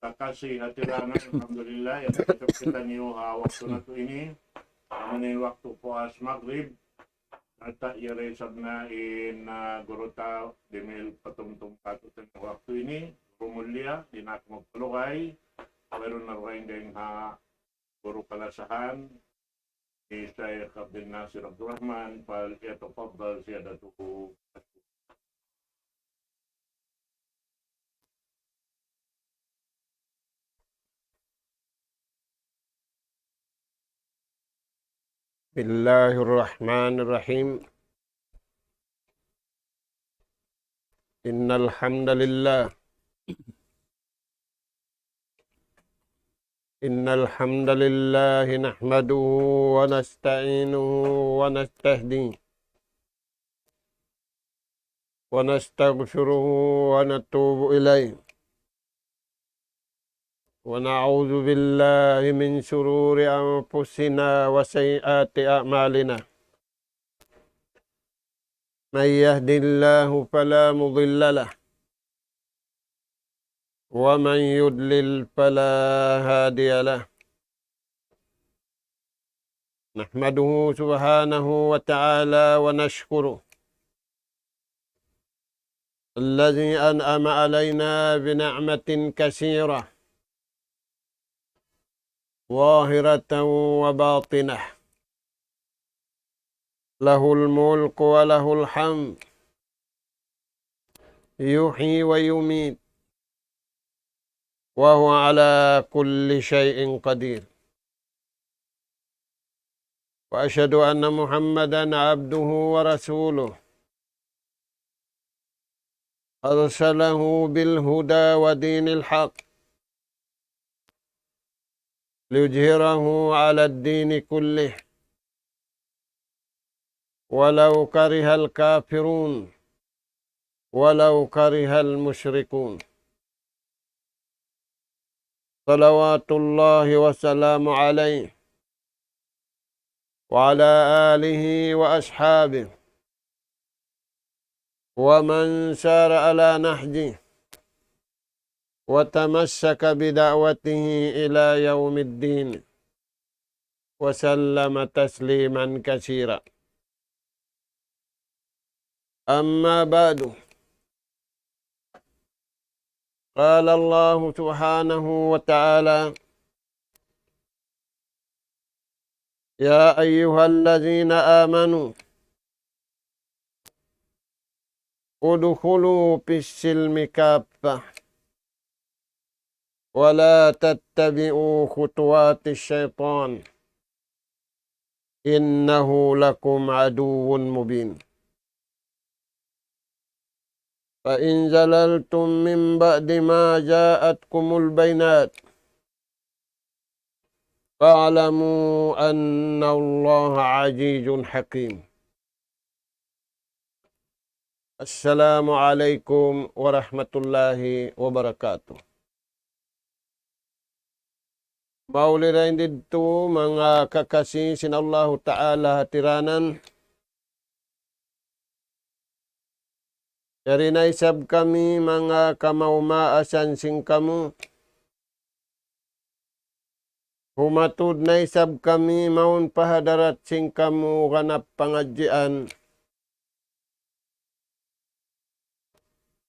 Kakasi hatirangan, alhamdulillah, yang kita niyo waktu na to ini. Ano waktu puas maghrib. At iresab na in Guruta Demil Patumtum Katutan waktu ini. Rumulya, di na magpulukay. Meron na rin din Guru Kalasahan. Di Syekh Abdul Nasir Abdurrahman. Pal ito pabdal siya datuko. Bismillahirrahmanirrahim. Innal hamdalillah nahmaduhu wa nasta'inuhu wa nastahdihi wa nastaghfiruhu wa natubu ilayhi wa na'udzu billahi min shururi anfusina wa sayyiati a'malina. Man yahdihillahu fala mudilla lahu wa man yudlil fala hadiya lahu. Nahmaduhu subhanahu wa ta'ala wa nashkuruh alladhi an'ama alayna bi ni'matin katsirah ظاهرة وباطنة له الملك وله الحمد يحيي ويميت وهو على كل شيء قدير. وأشهد أن محمدا عبده ورسوله أرسله بالهدى ودين الحق ليظهره على الدين كله ولو كره الكافرون ولو كره المشركون. صلوات الله وسلام عليه وعلى آله وأصحابه ومن سار على نهجه وتمسك بدعوته إلى يوم الدين وسلم تسليما كثيرا. أما بعد، قال الله سبحانه وتعالى: يا أيها الذين آمنوا ادخلوا في السلم كافة ولا تتبعوا خطوات الشيطان إنه لكم عدو مبين. فإن زللتم من بعد ما جاءتكم البينات فاعلموا أن الله عزيز حكيم. السلام عليكم ورحمة الله وبركاته. Maulirin dito mga kakasi sinallahu ta'ala hatiranan. Dari na isab kami mga kamaumaasan sing kamu. Humatud na isab kami maun pahadarat sing kamu kanap pangadjian.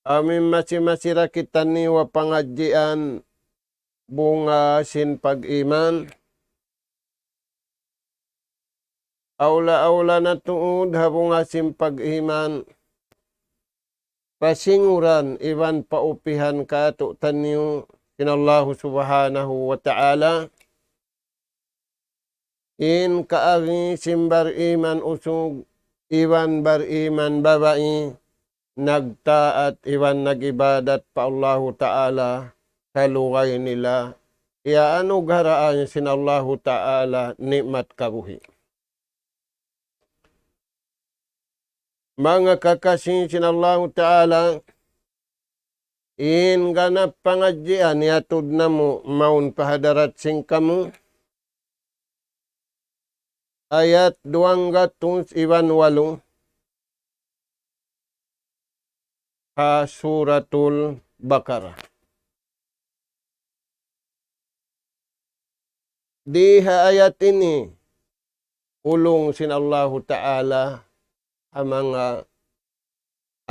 Amin masira kita ni wa pangadjian bunga sin pag-iman. Aula na tuod habunga sin pag-iman. Pasinguran iwan paupihan ka to tanyo kinallahu subhanahu wa ta'ala. In kaagi simbar iman usog iwan bar iman babai nagtaat iwan nagibadat pa Allahu ta'ala sa lugar nila. Iya ano garaan sinallahu ta'ala nikmat kabuhi. Mga kakasin sinallahu ta'ala in ganap pangadjian yatud na mo maun pahadarat sing kamu. Ayat 208 ha suratul Baqarah. Diha ayat ini, ulong sin Allahu Ta'ala ang mga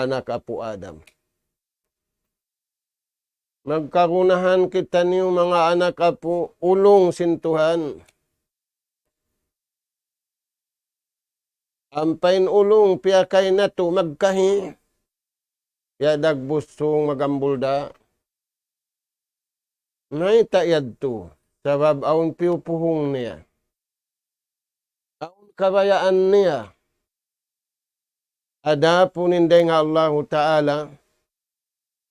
anak apo Adam. Magkarunahan kita niyo mga anak apo, ulong sin Tuhan. Ampain ulong piyakay na to magkahi. Ya dagbusong magambulda. May tayad to. Sabab aun piupuhong niya. Aun kabayaan niya. Ada puninday nga Allah Ta'ala.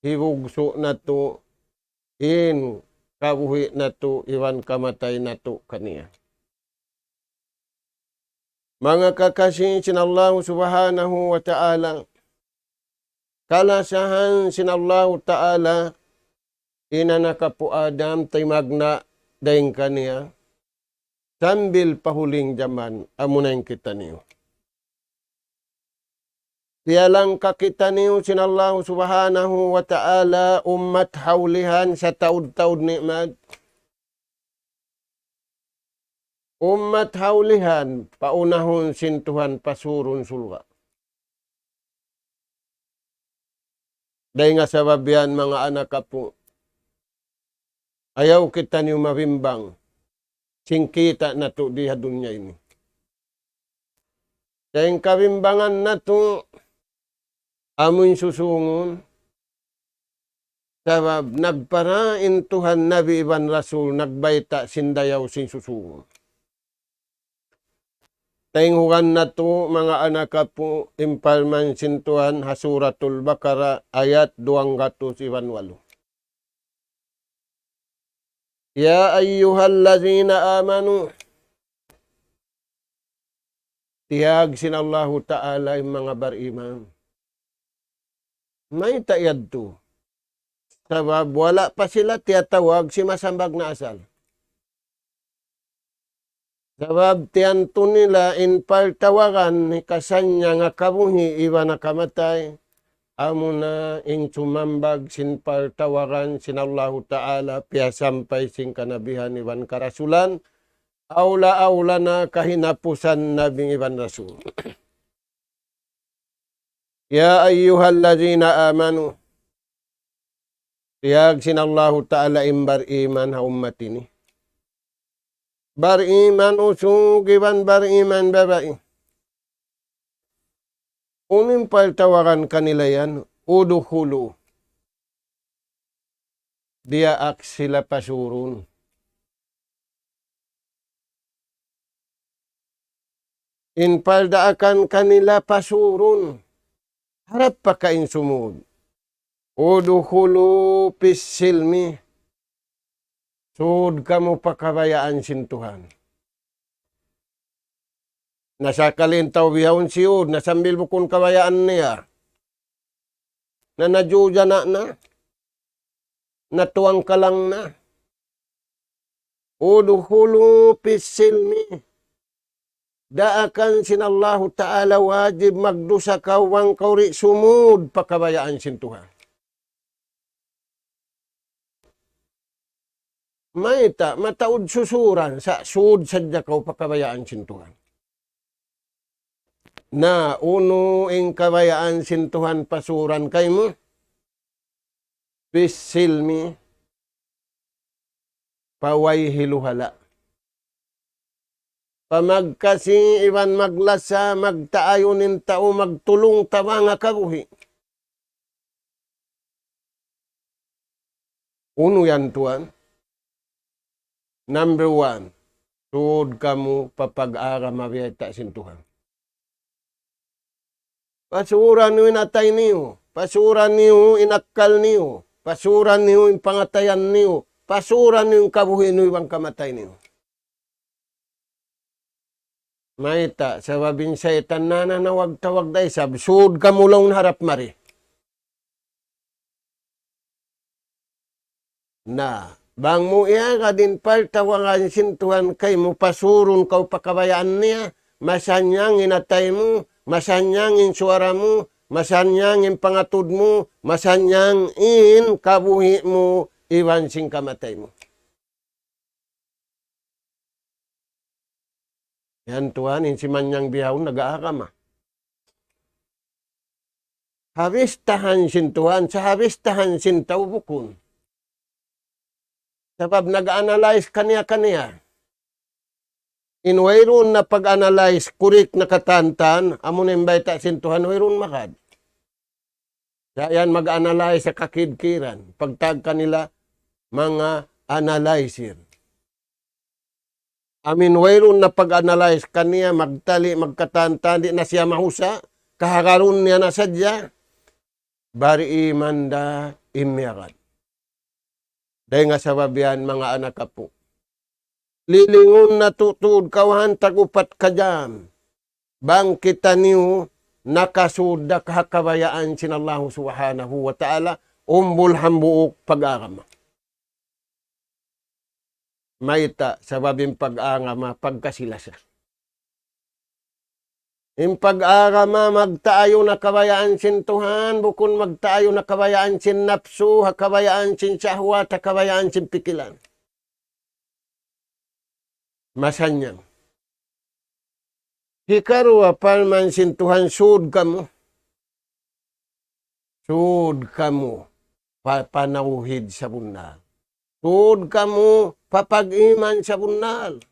Hibugso na to. In kabuhi na to. Iwan kamatay na to kaniya. Mga kakasin sin Allah Subhanahu wa Ta'ala. Kalasahan sin Allah Ta'ala. Inanaka po Adam tay magna daing kaniya. Sambil pahuling jaman amunayin kita niyo. Tiyalang kakita niyo sin Allah Subhanahu wa Ta'ala ummat haulihan sa taud-taud nikmat. Ummat haulihan paunahon sin Tuhan pasurun sulwa. Dahil nga sabab yan mga anak po. Ayaw kita niyo mabimbang. Singkita na to diha dunya ini. Dahil kabimbangan na to. Amoy susungon. Sabab nagparain Tuhan Nabi Iban Rasul nagbayta sindayaw sin susungon. Taingugan na to mga anak po impalman sin Tuhan Hasuratul Baqarah ayat 218. Ya ayyuhallazina amanu. Tiyag sin Allahu Ta'ala yung mga bariman. May tayad to. Sabab wala pa sila tiyatawag si masambag na asal. Sabab tiyanto nila in partawagan kasanya nga kabuhi iba na kamatay. Amo na in sumambag sin partawaran sin Allahu Ta'ala piya sampay sin kanabihan iban karasulan. Aula-aula na kahinapusan nabing iban rasul. Ya ayyuhallazina amanu. Tiyag sin Allahu Ta'ala imbar iman ha ummat ini. Bar iman usug iban bar iman babae. Unim paltawaran kanila yan, uduhulu. Diyaak sila pasurun. Inpaldaakan kanila pasurun. Harap pa kain sumud. Uduhulu pisilmi. Sud kamo pakabayaan sin Tuhan. Nasa kalintaw bihawon siyod, nasambil bukon kabayaan niya. Na najuja na. Natuwang ka lang na. Uduhulu pisilmi. Daakan sin Allahu Ta'ala wajib magdusa kawang kauri sumud pakabayaan sin Tuhan. Maita, mataud susuran sa sud sadya kaw pakabayaan sin Tuhan. Na uno ing kabayaan sin Tuhan pasuran kay mo. Bisilmi. Paway hiluhala. Pamagkasi iwan maglasa, magtaayonin tao, magtulong tawa nga kabuhi. Uno yan Tuhan. Number 1. Tuod kamu papag-ara mabiyata sin Tuhan. Pasuran niyo inatay niyo. Pasuran niyo inakal niyo. Pasuran niyo yung pangatayan niyo. Pasuran niyo yung kabuhi niyo ang kamatay niyo. Maita, sababin sa itan na nawag-tawag day sab. Sud kamulong harap mari. Na, bang mo iya ka din paltawangan sin Tuhan kay mo pasurun kau pakabayaan niya. Masanyang inatay mo. Masanyang in suara mo, masanyang in pangatud mo, masanyang in kabuhi mo, iwan sing kamatay mo. Yan tuhan, insimanyang bihawon nag-aakama. Habistahan sin tuhan, sa habistahan sin tao bukon. Sabab nag-analyze kaniya-kaniya. In wayron na pag-analyze, kurik na katantan, amon imbita sin tuhan, wayron makad. Yan mag-analyze sa kakidkiran. Pagtag kanila, mga analyzer. Amin wayron na pag-analyze kaniya, magtali, magkatanta, di na siya mahusa, kahakaroon niya na sadya, bari imanda imyakat. Dahil nga sababihan mga anak ka po. Lilingon na tutud kawahan tagupat ka dyan. Bang kita niyo nakasuda kahakabayaan sinallahu subhanahu wa ta'ala umbul hambuok pag-agama. Maita sababing pag-angama pagkasilasa. In pag-agama magtaayo na kabayaan sin Tuhan, bukon magtaayo na kabayaan sin napsu, hakabayaan sin syahwat, hakabayaan sin pikilan. Masanyang. Hikarwa palman sin Tuhan sud kamo. Sud kamo panauhid sa bunal. Sud kamo papag-iman sa bunal.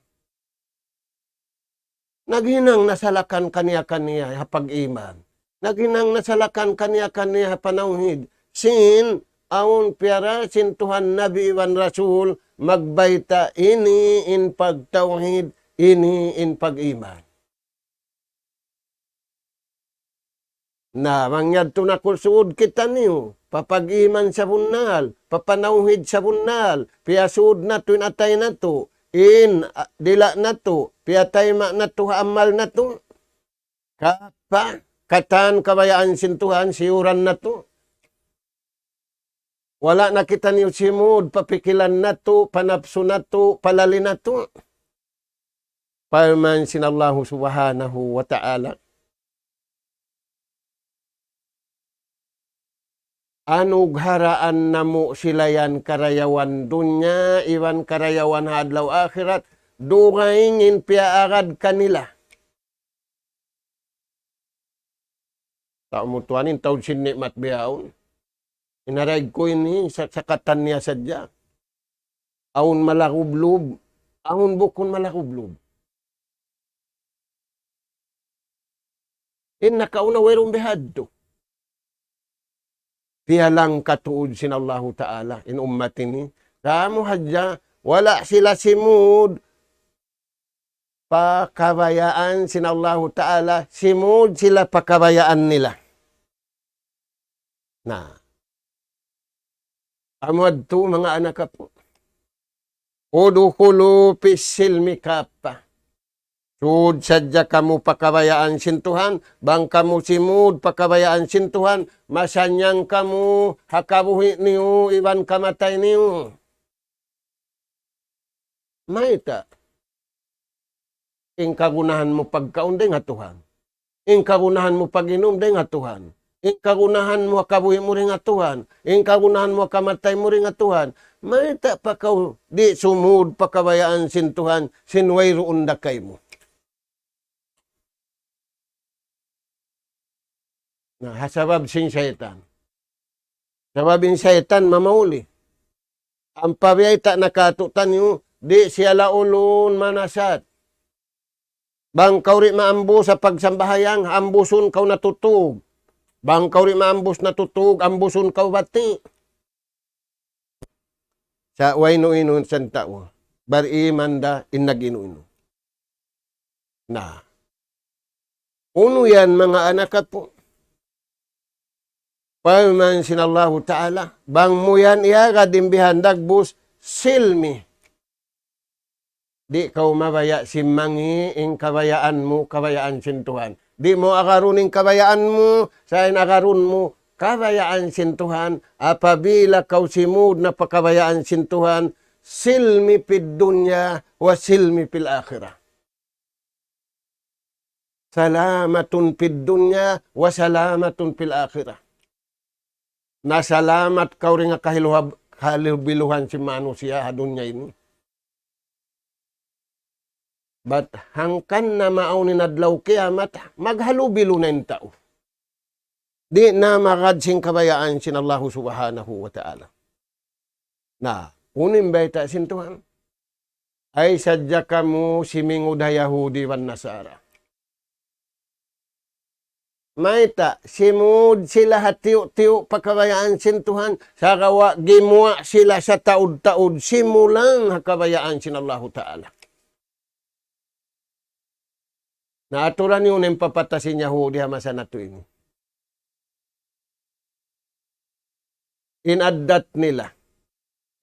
Naghinang nasalakan kaniya-kaniya hapag-iman. Naghinang nasalakan kaniya-kaniya panauhid. Sin aun piara sin Tuhan Nabi Iwan Rasul magbaita ini in pagtauhid, ini in pag-iman. Na mangyad to na kursuod kita niyo, papag-iman sa bunal, papanauhid sa bunal, piyasud na to inatay na to, dila na to, piyatay ma na to, amal na to. Kapa, katan kabayaan sintuhan, siuran na to. Wala na kita niyo simud, papikilan na to, panapso na to, palali na to. Parman sinallahu subhanahu wa ta'ala. Anug haraan namo silayan karayawan dunya, iwan karayawan hadlaw akhirat, dungayngin piaagad kanila. Taumutuanin, taon sinnikmat biyaon. Inarag ko ini sa sakatan niya sadya. Aun malakublob, aun bukon malakublob. Nakauna werong behad to. Pialang katuod sin Allahu Ta'ala in ummatini. Kamu hadya, wala sila simud pakabayaan sin Allahu Ta'ala, simud sila pakabayaan nila. Na, amad to mga anak po. Udukulu pisilmi kapa. Sud sadya kamu pakabayaan sin Tuhan, bang kamu simud pakabayaan sin Tuhan, masanyang kamu hakabuhi niyo, iban kamatay niyo. Maita. Ing kagunahan mo pagkaunday nga Tuhan. Ing kagunahan mo pag-inom day nga Tuhan. Ing kagunahan mo hakabuhi mo rin nga Tuhan. Ing kagunahan mo kamatay mo rin nga Tuhan. Maita pa kaw di sumud pakabayaan sin Tuhan, sinway roon dakay mo. Na hasabab sin syaitan. Sababin syaitan mamauli. Ang pabiyayta nakatutan nyo, di siya laulon manasat. Bang kauri maambus sa pagsambahayang, ambusun kaw natutug. Bang kauri maambus natutug, ambusun kaw bati. Sa way no ino san tao, bari manda inag-ino-ino. Na, uno yan mga anak po. Paman sinallahu ta'ala, bang mo yan iyaga dimbihan dagbus silmi. Di kau mabaya simmangi ing kabayaan mo, kabayaan sintuhan. Di mo akaruning kabayaan mo, sain akarun mo, kabayaan sintuhan, apabila kau simud na pakabayaan sintuhan, silmi pid dunya wa silmi pil akhirah. Salamatun pid dunya wa salamatun pil akhirah. Nasalamat kau rin nga kahilubiluhan si manusia hadunya ini. But hangkan na maaw ni nadlaw kiamat, maghalubilo na yung tao. Di na makadsing kabayaan sin Allah subhanahu wa ta'ala. Na, unim baita sintuhan, ay sadya kamu simingud Yahudi wan Nasara. Maita, simud sila hatiyo-tiyo pakabayaan sin Tuhan, sa kawa gimwa sila sa taud-taud, simulang hakabayaan sin Allah ta'ala. Naaturan yun yung papatasin Yahudi hamasa na ito ini. Inadat nila,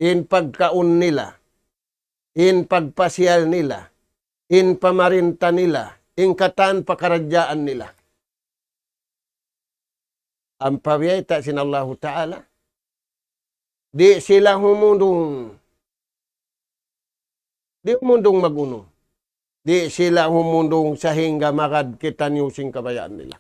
in pagkaun nila, in pagpasyal nila, in pamarinta nila, in katan pakaradyaan nila. Ang pabiyayta sin Allah ta'ala, di sila humundong maguno. Di sila humundong sa hingga makad kita niyusing kabayaan nila.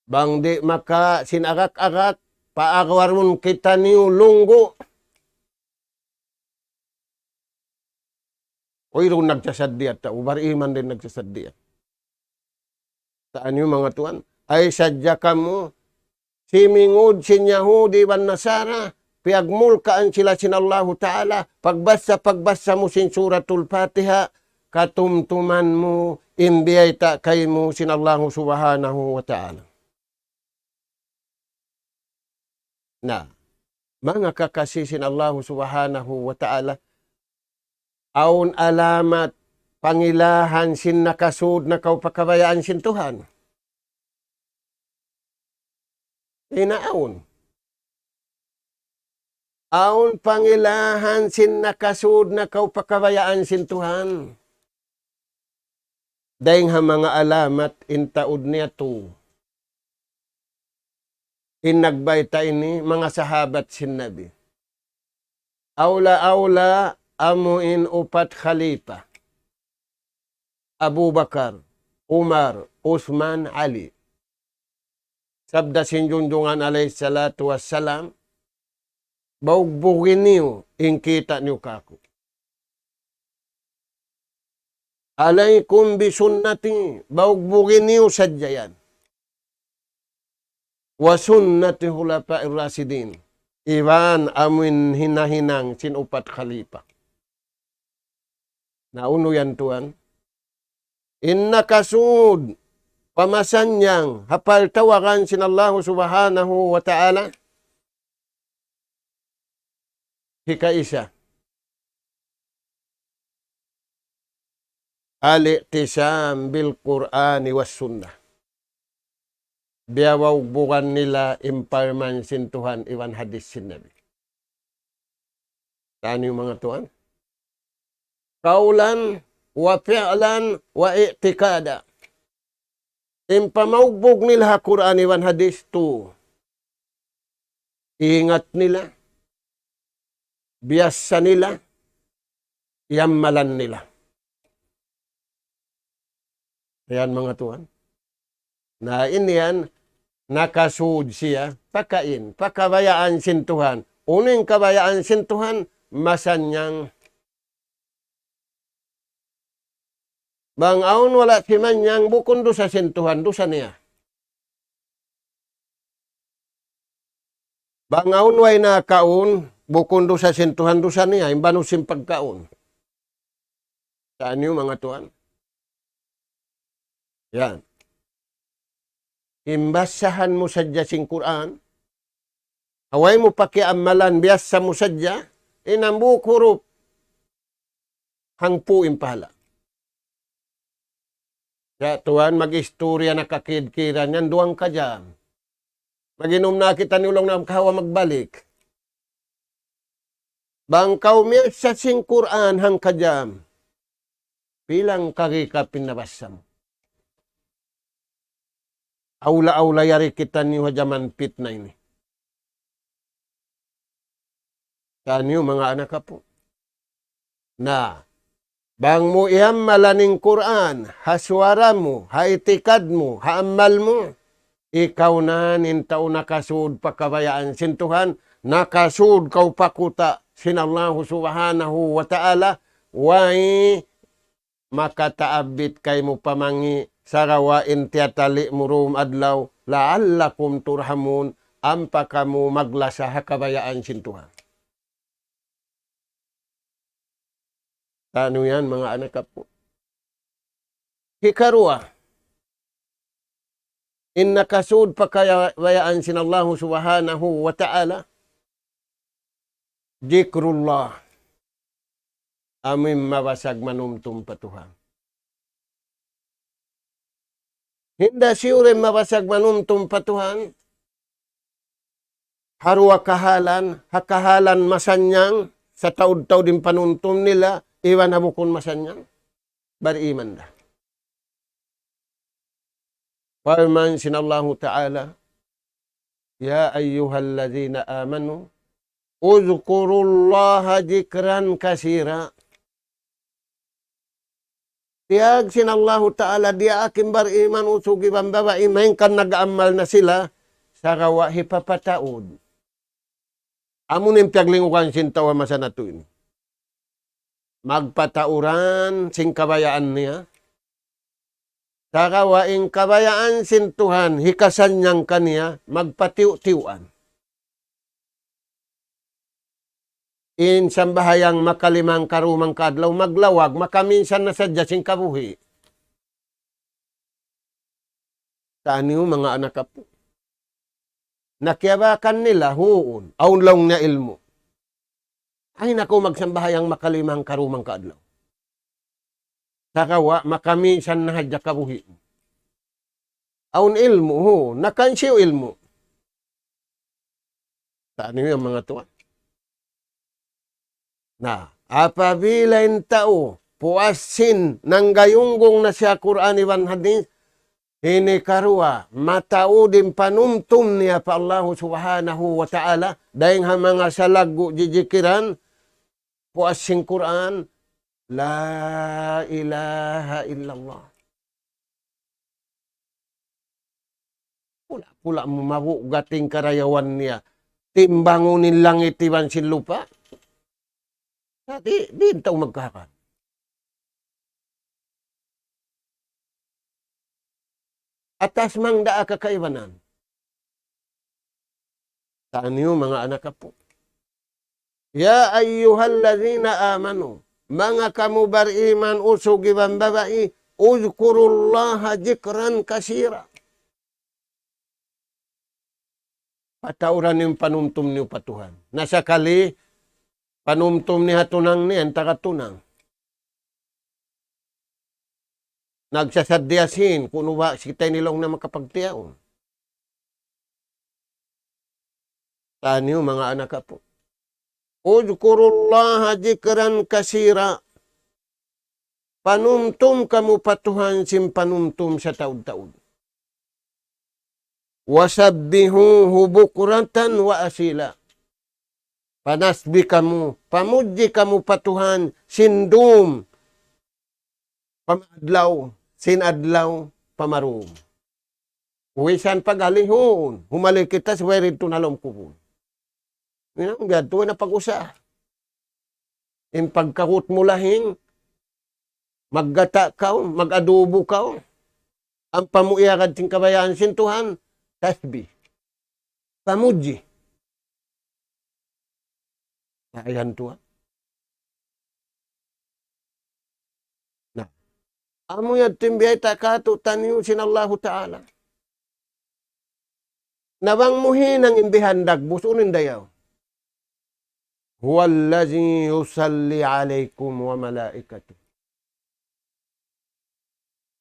Bang di maka sinagak-agak, paagwarun kita niyo lunggo. Oy, ron nagsasadiyat ta, ubar iman din nagsasadiyat. Saan yung mga tuan? Ay sadya kamo, simingod sin Yahudi wan Nasara, piagmulkaan sila sin Allah ta'ala, pagbasa mo sin suratul Fatiha, katumtuman mo, imbiyay ta kay mo sin Allah subhanahu wa ta'ala. Na, mga kakasi sin Allah subhanahu wa ta'ala, aun alamat, pangilahan sin nakasud na kaupakabayaan sin Tuhan. Inaon. Aun pangilahan sin nakasud na kaupakabayaan sin Tuhan. Dahing ha mga alamat intaud niya to. Inagbayta ini mga sahabat sin Nabi. Aula amuin upat khalifa. Abu Bakar, Umar, Uthman, Ali. Sabda sin Junjungan alayhi salatu wassalam, baugbugin niyo, ingkita niyo kako. Alaykum bisunnati, baugbugin niyo sadyayan. Wa sunnati hulafa'ir rasidin. Iwan amin hinahinang sin upat khalifa. Nauno yan tuan. Inna kasud pamasanyang hapal tawagan sin Allah subhanahu wa ta'ala. Hikaisa. Al-i'tisam bil Qur'ani was sunnah. Biyawaw bukan nila imparman sin Tuhan iwan hadis sin Nabi. Saan yung mga tuan? Kaulan wa fi'lan wa i'tikada. Impamaugbog nila Quran iwan hadis to. Ingat nila. Biyasa nila. Yamalan nila. Ayan mga tuan. Na iniyan, nakasud siya, pakain, pakabayaan sin Tuhan. Uning kabayaan sin Tuhan, masanyang bang aun wala si manyang bukon do sa sintuhan do sa niya. Bang aun way na kaun bukon do sa sintuhan do sa niya imbano sim pagkaon. Saan yung mga tuan? Yan. Imbasahan mo sadya sing Quran. Away mo pakiamalan biyasa mo sadya. Inambu kurup. Hangpu impala. Ya, tuan, mag-istorya na kakidkiran yan, duwang ka dyan. Mag-inom na kita nilong na kahawa magbalik. Bangkaw miya sa sing Quran hang ka dyan. Pilang kagika pinabasa mo. Aula-aula yari kita niyo jaman pit na ini. Saan yung mga anak ka po? Na, bang mo iamalaning Quran, haswara mo, haitikad mo, haamal mo, ikaw na nintaw nakasud pakabayaan sin Tuhan, nakasud kau pakuta sinallahu subhanahu wa ta'ala, wai makataabit kay mo pamangi sarawain tiyatali murum adlaw la'allakum turhamun ampa kamu maglasa kabayaan sintuhan. Ano yan mga anak po? Hikarua, inna kasud pakayaan sinallahu subhanahu wa ta'ala, zikrullah, amin mabasag manumtum patuhan. Hinda siyure mabasag manumtum patuhan, harwa kahalan, hakahalan masanyang, sa taud-taud din panuntum nila, iwan habukon masanyang, bariman da. Firman sinallahu ta'ala, ya ayyuhalladzina amanu, uzkurullaha dzikran kasira. Tiag sinallahu ta'ala, dia akim bariman usugi bambabae, main kan nag-amal na sila, sa rawa hipapataod. Amun yung piyaglingukan sintawa masanatuin. Magpatauran sing kabayaan niya, sa kawaing kabayaan sintuhan, hikasan niyang kaniya, magpatiw-tiwan. In sambahayang makalimang karumang kadlaw, maglawag, makaminsan na sadya sing kabuhi. Saan yung mga anak po? Nakiyabakan nila, huon, aunlaw na ilmo. Ay nako, magsambahayang makalimang karumang kadlaw. Sakawa, makaminsan na hadya kabuhi. Aun ilmu, ho, nakansiyo ilmu. Saan yung mga tuwan? Na, apabila yung tao, puasin ng gayunggong na siya Quran iwan hadis, hinikarua, matao din panumtum niya pa Allah subhanahu wa ta'ala, dahil mga salagu jijikiran, puasin Quran, la ilaha illallah. Pula mo mabugating karayawan niya. Timbangunin langit iban sin lupa. Di tayo magkakan. Atas mang daa kakaibanan. Saan yung mga anak po? Ya ayyuhallazina amanu, mga kamu bariman usugi bambabai, uzkurullaha dzikran kasira. Patauran yung panumtum niyo patuhan. Nasa kali, panumtum ni hatunang niyan, takatunang. Nagsasadyasin, kuno ba si nilong na makapagtiyaon. Saan yung mga anak po? Uzkurullaha dzikran kasira. Panumtum kamu patuhan sim panumtum sa taud-taud. Wasabbihuhu bukratan wa asila. Panasbi kamu, pamuji kamu patuhan sindum pamadlaw, sinadlaw, pamarum. Uwisan pagalihon, humalik kita sa werid tunalom kupon. Yan ang tuwa na pag-usa. In pagkakut mo lahing, maggata ka, mag-adobo ka, ang pamuyakad ting kabayaan sintuhan, tasbih, pamuji. Ayan tuwa. Na, amo yad timbiyay takatu taniyo sinallahu ta'ala. Nabang muhin ang imbihandag, busunin dayaw. Huwallazi yusalli alaykum wa malaikatuh.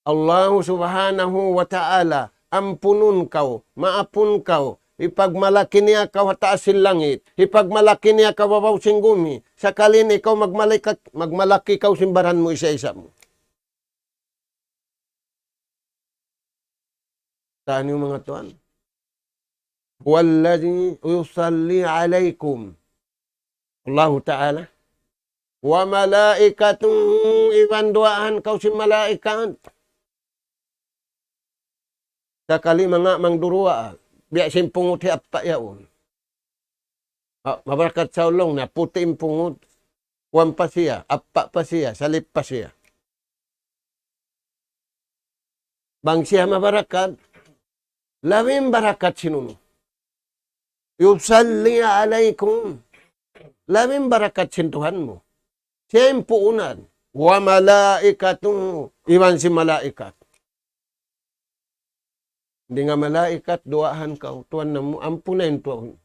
Allah subhanahu wa ta'ala, ampunun kau, maapun kau, ipagmalaki niya kau hataasin langit, ipagmalaki niya kau babaw singgumi, sakalin ikaw magmalaki kau simbaran mo isa-isa mo. Saan yung mga tuan? Huwallazi yusalli alaykum. Allah Ta'ala. Wa malaikatuh, ibanduaan kau si malaikat. Sakali mga mangdurua, biya simpungot hi apta yaon. Mabarakat sa ulong na puti impungod. Kuwan pa siya, apa pa siya, salip pa siya. Bang siya mabarakat, labing barakat sinuno. Yusalli alaikum. Labing barakat sintuhan mo. Siya yung puunan. Wa malaikatu. Iwan si malaikat. Hindi nga malaikat, duahan ka. Tuwan na mo, ampunin tuwan.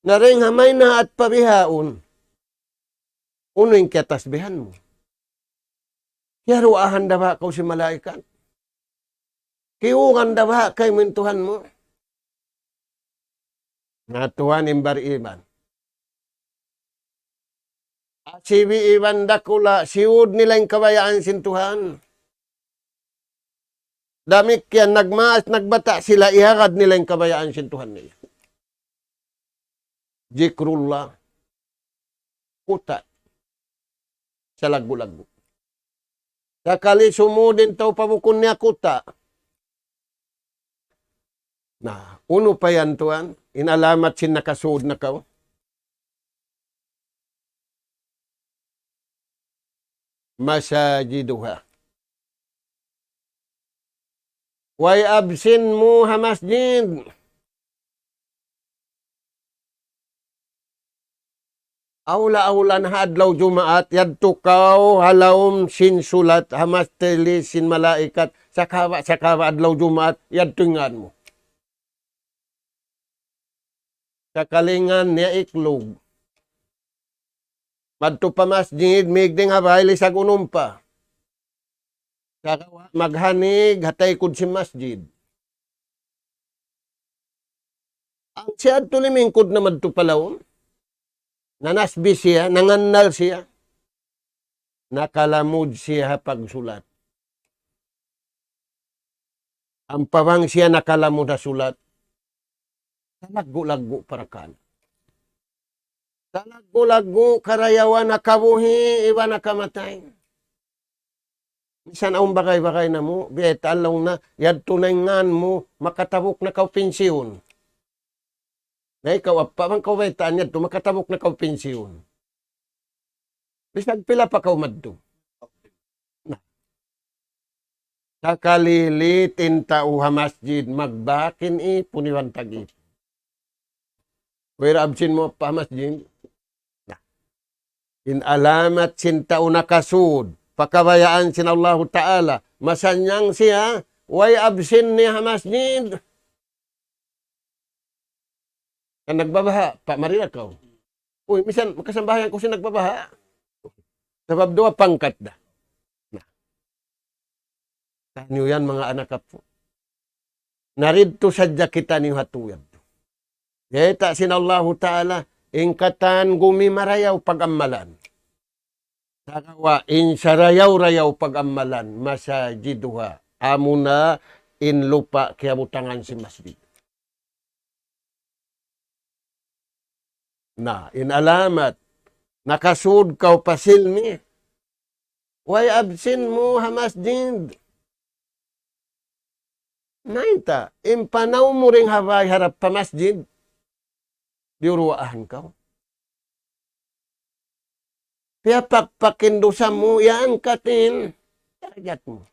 Naring hamay na at pabihaon. Uno yung kiatasbihan mo. Kaya ruahan dawa ka si malaikat. Kiungan dawa kay mintuhan mo. Natuhan imbar iman. Sibi iban dakula, siud nila yung kabayaan sintuhan. Damik yan, nagmaas, nagbata sila, ihagad nila yung kabayaan sintuhan nila. Zikrullah. Kuta. Sa lagu-lagu. Sakali sumudin tao pabukun niya kuta. Nah, uno pa yan tuan, inalamat sin nakasuod na kao. Masajiduha. Way absin mo ha masjid. Aula-aula na hadlaw Jumaat, yadto kaw halawom sin sulat, hamas teli sin malaikat, sakawa adlaw Jumaat, yadto ngan mo. Kakalingan niya iklog. Madto pa masjid, migding habayli sa gunumpa. Maghanig, hatay kud si masjid. Ang siya tulimingkod na madto palawom. Nanasbi siya, nangannal siya. Nakalamod siya pagsulat. Ang pawang siya nakalamod na sulat. Talago-lago para kan. Talago-lago karayawan nakabuhi, iba nakamatay. Misan ang bagay-bagay na mo, biet along na, yad tunay mo, makatabok na kaw pensyon. Na ikaw, apamang kawetaan niya, makatabok na kaw pensyon. Bisag pila pa kaw maddo. Sakalilitin tauha masjid, magbakin puniwan tagip. Where absin mo pa masjid? In alamat sin tao nakasud, pakabayaan sin Allah Ta'ala, masanyang siya, way absin niya masjid. Kan nagbabaha, pa marina ka. Uy, misan, makasambahayan ko si nagbabaha. Sabab doa pangkat da. Tanyo yan mga anak po. Naridto sadya kita niyo hatuyab. Yeta sin Allah Ta'ala, ingkatan gumimarayaw pag-amalan. Sakawa, insarayaw-rayaw pag-amalan, masajiduha. Amuna in lupa kaya butangan si masjid. Na, inalamat, nakasud kaw pasilmi. Way absin mo ha masjid. Naita, impanaw mo ring habay harap pa masjid. Diuruahan kaw. Kaya pakpakin dosa mo, yan katin. Target mo.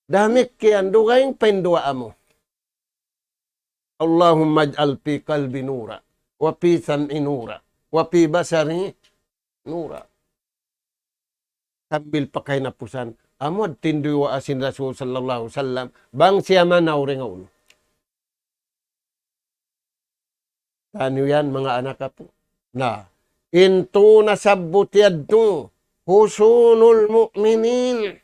Damik kiyan, dugayng pendua mo. Allahumma ij'al fi qalbi nura, wa fi sam'i nura, wa fi basari nura. Sambil pakai napusan, amod tinduy wa asin Rasul sallallahu alaihi wasallam, bang siya manaw rin ulo. Ano yan mga anak po? Na, into nasabot yadto, husunul mu'minin.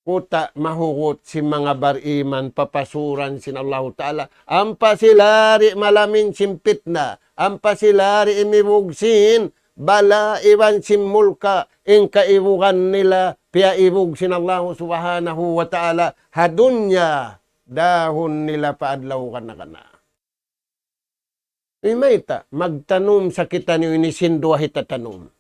Kuta mahugot si mga bariman papasuran sin Allah Ta'ala. Ampa silari malamin simpit na. Ampa silari imibugsin. Bala iwan simulka. In kaibugan nila. Pia ibug sin Allah Subhanahu wa Ta'ala. Hadunya. Dahon nila paadlaw ka na kana. Imayta. Magtanong sa kita niyo inisindwa hitatanong.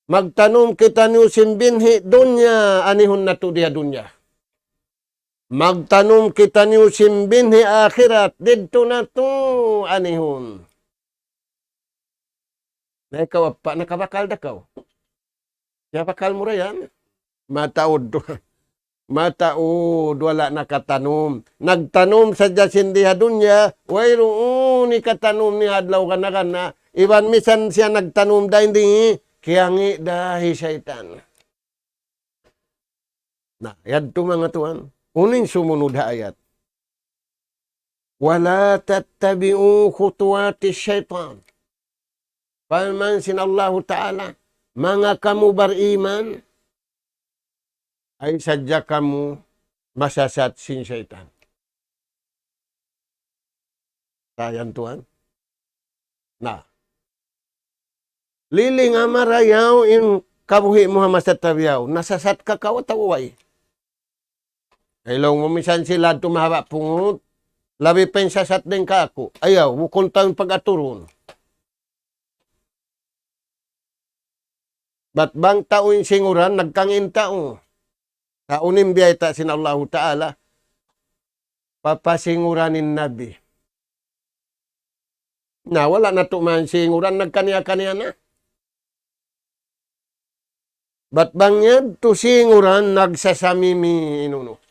Magtanong kita niyo simbinhi dunya, anihon na to diya dunya. Magtanom kita niyo simbinhi akhirat. Dito na to, anihon. Na ikaw, pa, nakabakal na kaw. Kaya bakal mo yan. Mataod. Mataod, wala nakatanom. Nagtanom sa jasindiha dunya, wayroon ni katanom ni adlaw kana. Iban misan siya nagtanom da hindi, kiyangi dahi syaitan. Nah, yadto mga tuan. Uning sumunod ha ayat. Wala tattabi'u khutuwati syaitan. Pamansin Allah Ta'ala, mga kamu beriman, ay sadya kamu masasat sin syaitan. Tayan tuan. Nah. Lili nga marayaw in kabuhi mo masat tabiyaw. Nasasat ka kawataway. Ilong mo misan sila tumahaba pungut. Labi pensasat din ka ako. Ayaw, bukon tayo pag-aturon. Ba't bang taon singuran, nagkangin tao. Taunin biyay ta sin Allah Ta'ala. Papasinguranin Nabi. Na wala na tuman singuran, nagkaniya-kaniya na. Ba't bang yan, to singuran, nagsasamimi inuno.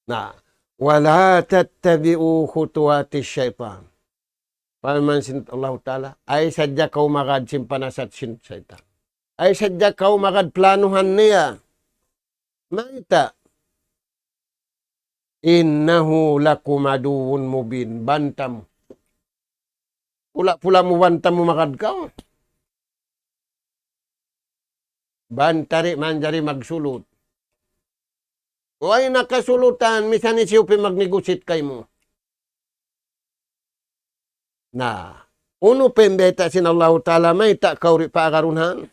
Na, wala tattabi'u khutuwati syaitan. Pamansin Allah Ta'ala, ay sadya kau magad simpanasat sin syaitan. Ay sadya kau magad planuhan niya. Maita. Innahu lakum aduwwun mubin. Bantam. Pula-pula mo bantam mo magad kau. Bantari manjari magsulot. Huwag nakasulutan, misan isiupi magnegosit kay mo. Na, uno pembeta sin Allah Ta'ala, may tak kauri paagarunhan.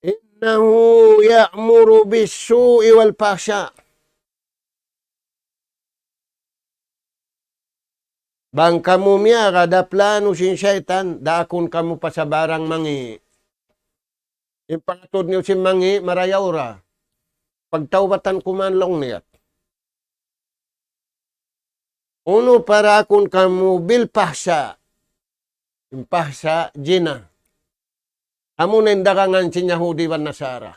Innahu ya'muru bis-su'i wal fahsya. Bang kamu miya, kada plano sin syaitan, daakon kamu pa sa barang mangi. Yung pangatod niyo si mangi, marayaw ra. Pagtawbatan kumanlong niya. Uno para akon kamu bil pahsa. Yung pahsa, jina. Amo na indakangan si Yahudi van Nasara.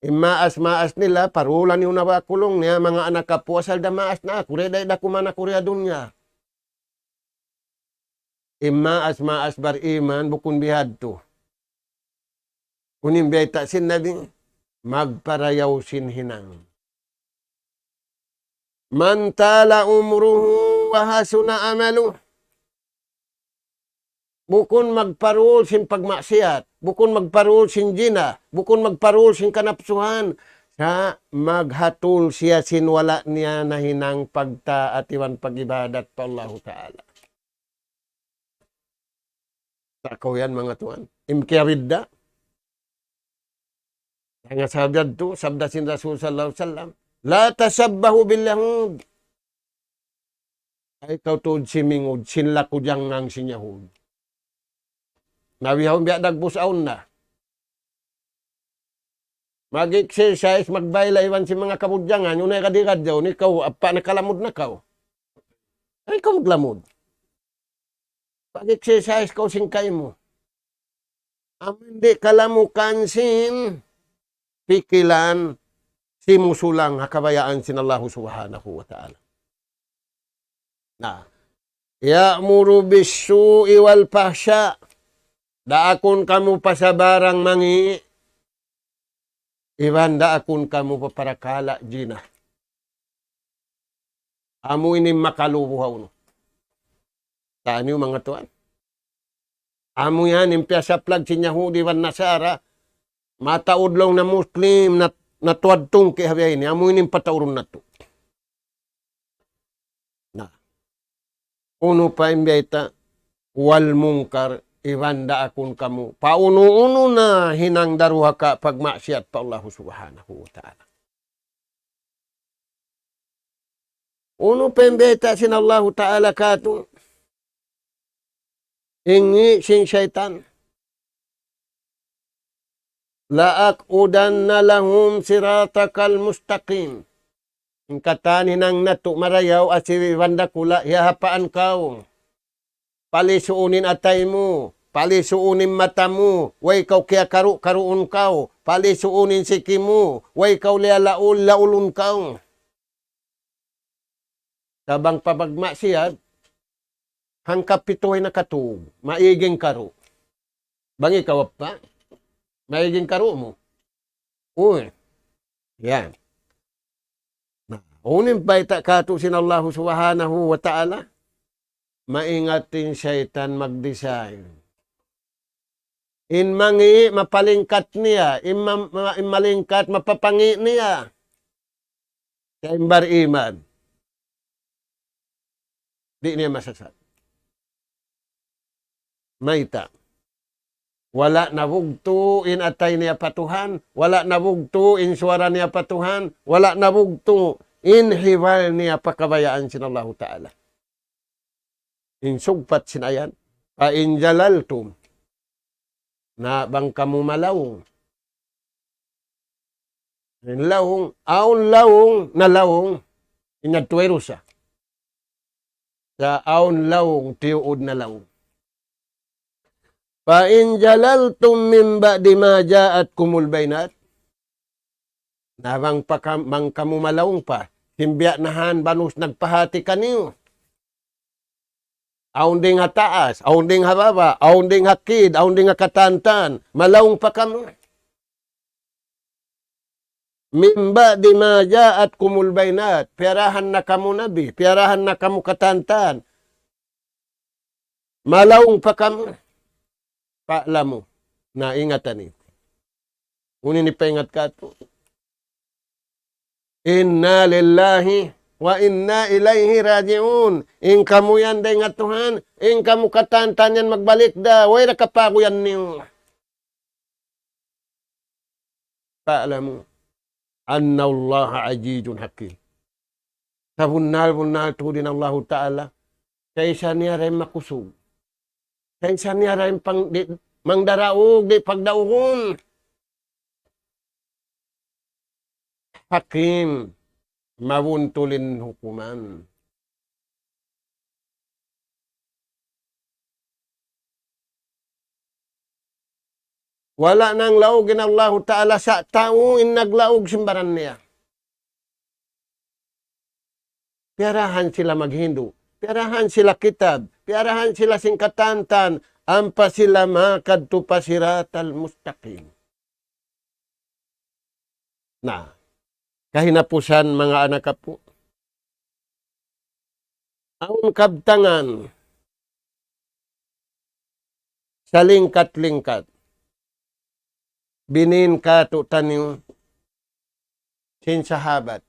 Imaas-maas nila, parulan yung nabakulong niya, mga anak kapuasal da maas na, kureday da kumana kurya dunya. Imaas-maas bar iman, bukun bihad to. Unim beta sin Nabi, magparayaw sin hinang. Mantala umruhu wahasuna amalu. Bukon magparul sin pagmaksiyat, bukon magparul sin jina, bukon magparul sin kanapsuhan, sa maghatul siya sin wala niya na hinang pagtaatiwan pagibadat pa Allah Ta'ala. Takaw yan mga tuan. Imkiyaridda. Nga sabdad to, sabda sin Rasul sallallahu alaihi wasallam. La tasabbahu bil yahud. Ay kautod si mingod, sinla ko diyang ngang sin Yahud. Nabihawin biya dagbusaon na. Mag-exercise, magbayla iwan si mga kabudyangan, yun ay kadirad daw, ikaw, apa nakalamod na kaw. Ay ikaw maglamod. Pag-exercise kaw singkay mo. Hindi kalamukan sin pikilan si musulang hakabayaan sin Allah subhanahu wa ta'ala. Na, ya'muru bis-su'i wal fahsya. Daakon kamu pa sa barang mangi. Iban daakon kamu pa para kala jina. Amo ini makalubuhaw no. Taan yung mga tuan. Amo yan, impyasa plag si Yahudi van Nasara. Mataudlong na Muslim na tuwadtong kihabiyay ni. Amo ini patauron na to. Na. Uno pa imbiyata. Wal mungkar. Ibanda akon kamu. Pauno-uno na hinang daruha ka pagmaksiyat pa Allah subhanahu wa ta'ala. Uno pembeta sin Allah ta'ala kato. Ingi sin syaitan. laakudanna lahum siratakal mustaqim. Ang katani ng nato marayaw at si Wanda Kula, hihapaan kao. Palisuunin atay mo, palisuunin mata mo, way kaw kaya karuun kao, palisuunin siki mo, way kaw laulun kao. Tabang pabagma siya, hangkap pitoy na katug, maiging karo. Bangi kawap pa, maiging karo mo. Uy, yan. Unin baita kato sin Allah subhanahu wa ta'ala, maingatin syaitan mag-design. In mangi, mapalingkat niya. In malingkat, mapapangi niya. Sa imbar iman. Di niya masasad. Maita. Wala nabugto in atay niya patuhan. Wala nabugto in suara niya patuhan. Wala nabugto in hiwal niya pakabayaan sin Allah ta'ala. In sugpat sinayan. Pa in jalaltum. Na bang kamu malawong. In lawong. Aun lawong na lawong. Inadtuero siya. Sa aun lawong tiuod na lawong. Pa in jalaltum min ba'di ma ja'at kumul bainat. Na bang kamu malawong pa. Simbiya nahan banus nagpahati kaniyo. Aun ding hataas, aun ding hababa, aun ding hakid, aun ding katantan, malawong pa kamo. Mimba di maja at kumul bainat, piarahan na kamo nabi, piarahan na kamo katantan, malawong pa kamo. Paala mo, na ingatan ni. Unin ni paingat ka to. Inna lillahi wa inna ilaihi raji'un. In kamu yan day nga Tuhan, in kamu katantan yan magbalik da, way nakapago yan niyo. Paalam mo, anna Allah ajijun hakim. Sa bunal tudin Allah Ta'ala, kaysa niya rin makusog. Kaysa niya rin mangdaraog, di pagdaogon. Hakim. Mabuntulin hukuman. Wala nang laugin Allah Ta'ala sa tao in naglaog simbaran niya. Piarahan sila maghindu. Piarahan sila kitab. Piarahan sila singkatantan. Ampa sila makadto pasiratal mustaqim. Na. Kahinapusan mga anak po. Ang kabtangan sa lingkat-lingkat. Binin ka to tanyo sin sahabat.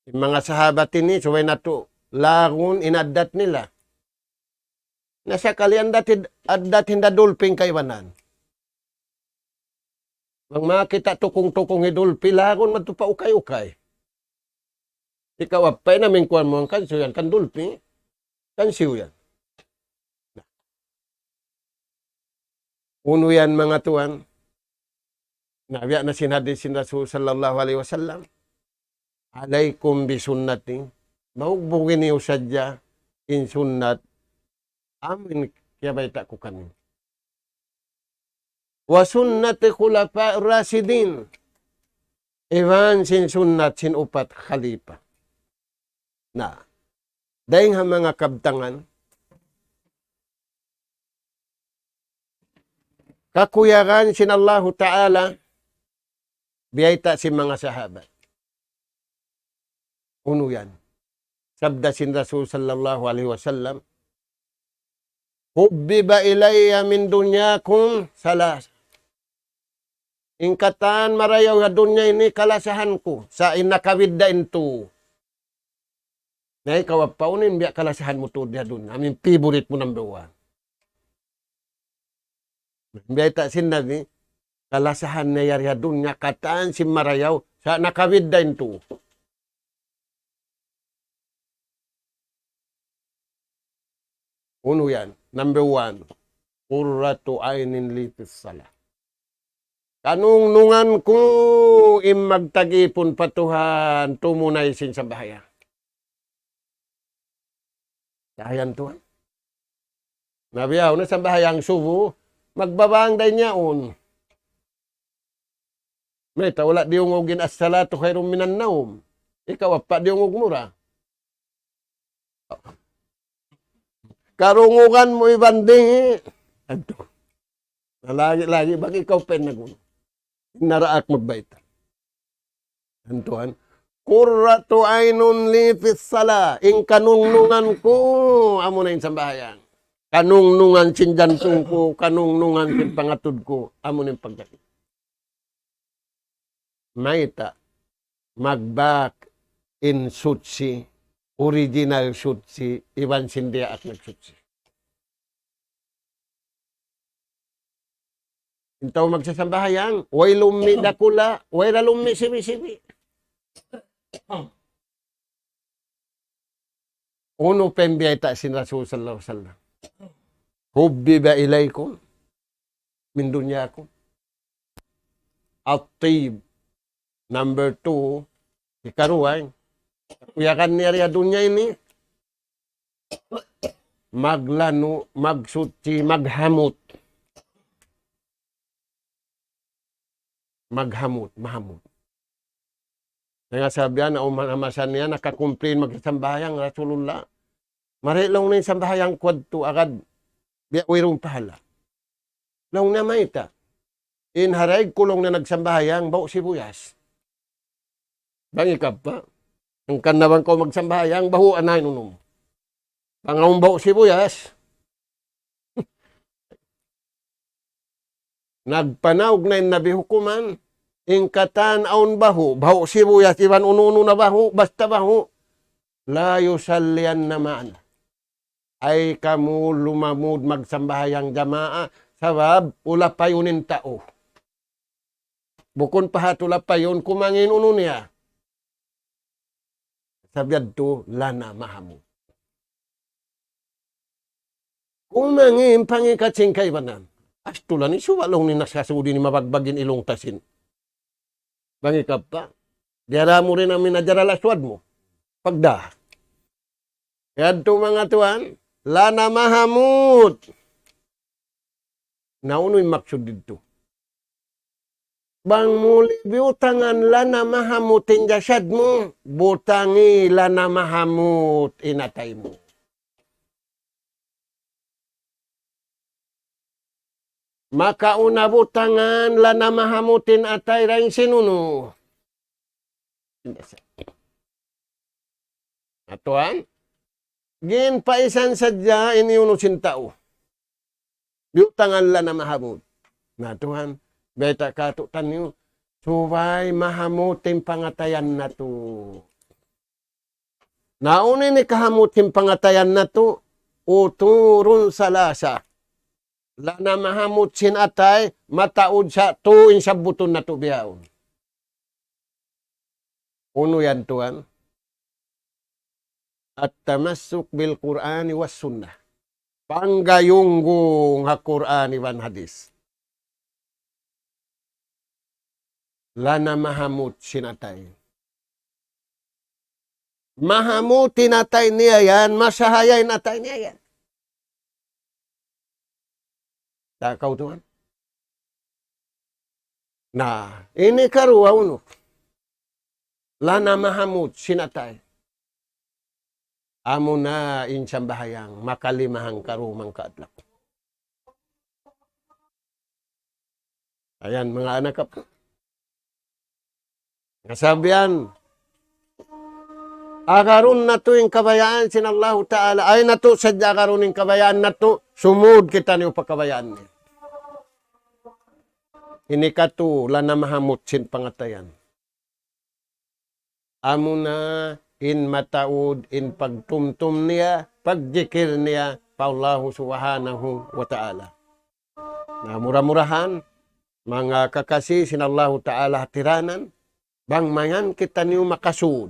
Yung mga sahabat ini, suway na to, lagun inadat nila. Nasa kalian adat hindadulping kaiwanan. Ang makita tukong-tukong idulpi, lagun matupa ukay-ukay. Ikaw apay namin kuwan mo ang kansiyo yan, kandulpi, kansiyo yan. Uno yan mga tuwan, nabiya na sinadis sin Rasul sallallahu alaihi wasallam, alaikum bisunnati, mahugbugin niyo sadya, in sunnat, amin kaya baita ko kami. Wa sunnati khulafa rasidin. Iwan sin sunnat sin upat khalifa. Na, dahil nga mga kabtangan, kakuyagan sin Allah Ta'ala, biyayta si mga sahabat. Uno yan. Sabda sin Rasul sallallahu alaihi wasallam, hubbiba ilayya min dunyakum salas. Ingkatan marayaw nga dunya ini kalasahan ko sa inakawidda into. Na ikaw paunin biya kalasahan mo to diya dun. Amin favorite mo number one. Biya ita sinabi, kalasahan na yariya dunya kataan si marayaw sa nakawidda into. Uno yan. Number one. qurratu aynin li fis salah. Kanungnungan ko magtagipon patuhan tumunay sin sambahayan. Dayan tuhan. Nabiyaw na sambahayang subo, magbabang day niyaon. May wala di yung ugin as-salatu khairum minan naum. Ikaw pa di yung ugmura. Karungukan mo ibanding. Adto. Lagi bagi ikaw pen nagun. Naraak magbaita. Antuan. Qurratu aynun li fis sala. Ing kanungnungan ko amo na yung sambahayan. Kanungnungan sin jantung ko, kanungnungan sin pangatud ko, amo na yung pagdakit. Maita magbak in sutsi, original sutsi, iwan sindia at nagsutsi. Intaw magsasambahayang, way lumi dakula, way lumi sibi-sibi. Uno pembiyata sin Rasul sallallahu alaihi wasallam. Hubbiba ilaykum min dunyakum. At-tib. Number 2, ikaruan. Kuyakan niya dunya ini. Maglano, magsuci, maghamot. Mahamot. Nga sabihan na umamasan niya, nakakumplin magsambayang Rasulullah. Marilong na yung sambahayang kwadto agad. Biya wirong pahala. Long na maita. Inharag kulong na nagsambahayang bau sibuyas. Bangikap pa. Ang kanabang ko magsambahayang bahu anay nunong. Pangawang bau sibuyas. Nagpanawag na yung nabihukuman. Ingkatan aun bahu sibuyas, iban ununo na bahu, basta bahu. La yusallian naman. Ay kamu lumamud magsambahayang jamaa, sabab ula payunin tao. Bukon pahatula payon, kumangin uno niya. Sabiad to, lana mahamu. Kumangin pangikatsing kaibanan. Astulan ni suwalong ni nasasudi ni mabagbagin ilong tasin. Bangikap pa. Diara mo rin ang minadyaral aswad mo. Pagda. Kaya ito mga tuwan, lana mahamut. Nauno'y maksud dito. Bang muli biutangan lana mahamutin jasyad mo. Butangi lana mahamut inatay mo. Maka una butangan lana mahamutin atay raing sinuno. Atuan, gin paisan sadya iniuno sintao. Butangan lana mahamut. Natuan, beta kato tanyo, suway mahamutin pangatayan na to. Nauna ni kahamutin pangatayan na to, uturun sa lasa. Lana mahamut sin atay, mataod sa tuwing sa buton na tubiyaon. Uno yan tuan. At tamasuk bil Qur'ani was sunnah. Panggayunggong ha Qur'ani wan hadis. Lana mahamut sin atay. Mahamutin atay niya yan, masahayain atay niya yan. Takaw tuan. Nah, ini karuwa uno. Lana mahamut sinatay. Amo na insyambahayang makalimahang karumang kaadlak. Ayan mga anak po. Kasabihan, agarun na to yung kabayaan sin Allah Ta'ala. Ay na to sadya agarun yung kabayaan na to. Sumud kita niyo pakabayaan niya. Ini katu lana mahamut sin pangatayan. Amo na in mataud in pagtumtum niya, pagjikir niya pa Allah Subhanahu wa Ta'ala. Na murah-murahan, mga kakasi sin Allah Ta'ala hatiranan, bang mayan kita niyo makasud.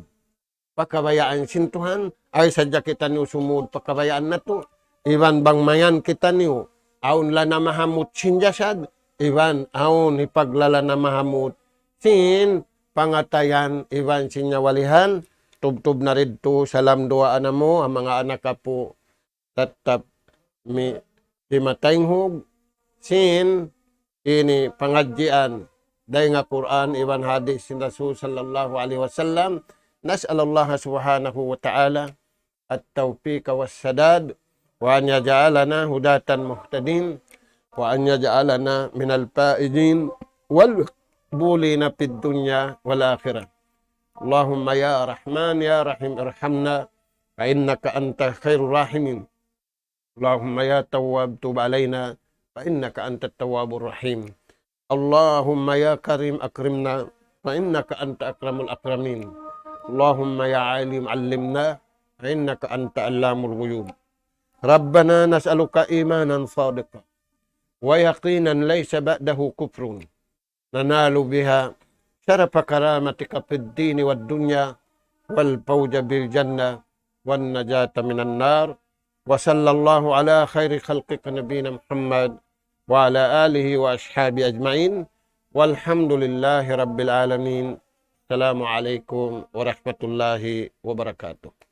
Pakabayaan sin Tuhan, ay sadya kita niyo sumud pakabayaan na to. Iban bang mayan kita niyo, aun la na mahamut sinjasad, iwan aun ipaglala na mahamut sin pangatayan iwan sinyawalihan, tubtub na ridto salam duaan mo ang mga anak ka po tatap mi himataynghog sin ini pangadjian day nga Quran iwan hadis sin Rasul sallallahu alaihi wasallam. Nas'alallah subhanahu wa ta'ala at-tawfiq was-sadad wa an yaj'alana hudatan muhtadin wa an yaj'alana minal faizin wal bulina fid dunya wal akhirah. Allahumma ya Rahman ya Rahim irhamna fa innaka anta khairur rahimin. Allahumma ya Tawwab tub alaina fa innaka antat tawwabur rahim. Allahumma ya Karim akrimna fa innaka anta akramul akramin. Allahumma ya Alim allimna fa innaka anta allamul ghuyub. Rabbana nas'aluka imanan sadiqan wa yaqinan laysa ba'dahu kufrun nanalu biha syarafa karamatika fid dini wad dunya wal fawza bil jannah wan najata minan nar. Wa sallallahu ala khairi khalqika nabiyina Muhammad wa ala alihi wa ashabi ajma'in walhamdulillahi rabbil alamin. Assalamualaikum warahmatullahi wabarakatuh.